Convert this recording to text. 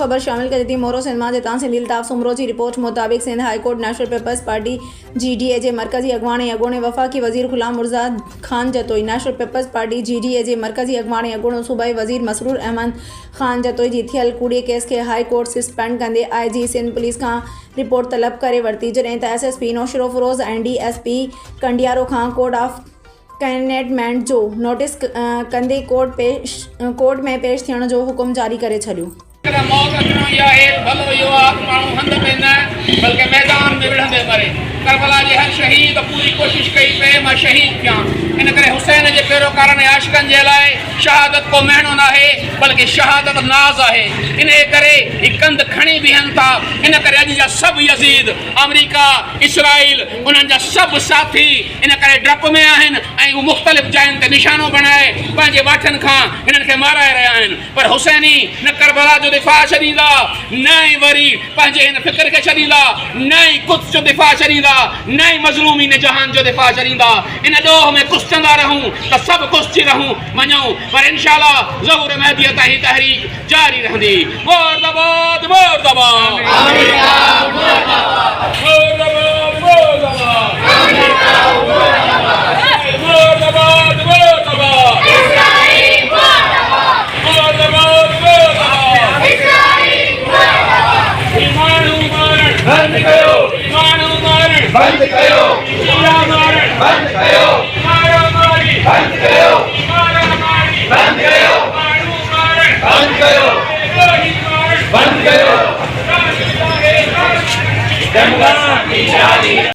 ख़बर शामिल कर दी मोरो सिनेमा जे तां सिंध अल्ताफ़ सुमरो की रिपोर्ट मुताबिक Sindh high court National Peoples Party GDA जे मरकज़ी अॻवाणे वफ़ाक़ी वज़ीर Ghulam Murtaza Khan Jatoi National Peoples Party GDA जे मरकज़ी अॻवाणे सूबाई वज़ीर मसरूर अहमद ख़ान जतोई जी थियल कूड़े केस के हाई कोर्ट सस्पेंड कंदे IG सिंध पुलिस का रिपोर्ट तलब करे वरिती जॾहिं त SSP नौशरो फ़िरोज़ ऐं DSP कंडियारो खां कोड ऑफ कैनेटमेंट जो नोटिस कंदे कोर्ट में पेश थियण जो हुकुम जारी करे छॾियो। बल्कि मैदान में विढ़ंदे मरे करबला जे हर शहीद पूरी कोशिश कई पे मां शहीद थियां इन करे हुसैन जे पैरोकारनि आशिकनि जे लाइ शहादत को महीनो न आहे बल्कि शहादत नाज़ आहे इन करे ही कंध खणी बीहनि था इन करे अॼु जा सभु यज़ीद अमेरिका इसराइल उन्हनि जा सभु साथी इन करे डप में आहिनि ऐं उहे मुख़्तलिफ़ जायुनि ते निशानो बणाए पंहिंजे वाठनि खां हिननि खे माराए रहिया आहिनि पर हुसैनी न करबला जो दिफ़ा छॾींदा न ई वरी पंहिंजे हिन फ़िक्र खे छॾींदा न ई कुद्स जो दिफ़ा छॾींदा न ई मज़लूमीन जहान जो दिफ़ा छॾींदा इन ॾोह में कुश्चंदा रहूं त सभु कुश्ची रहूं वञूं पर इंशाअल्लाह ज़हूर महदीअ ताईं ही तहरीक जारी रहंदी। मुर्दाबाद मुर्दाबाद मुर्दाबाद मुर्दाबाद मुर्दाबाद मुर्दाबाद इस्राईल मुर्दाबाद मुर्दाबाद इस्राईल मुर्दाबाद ईमानू मारण बंद कयो ईमानू मारण बंद कयो जिया मारण बंद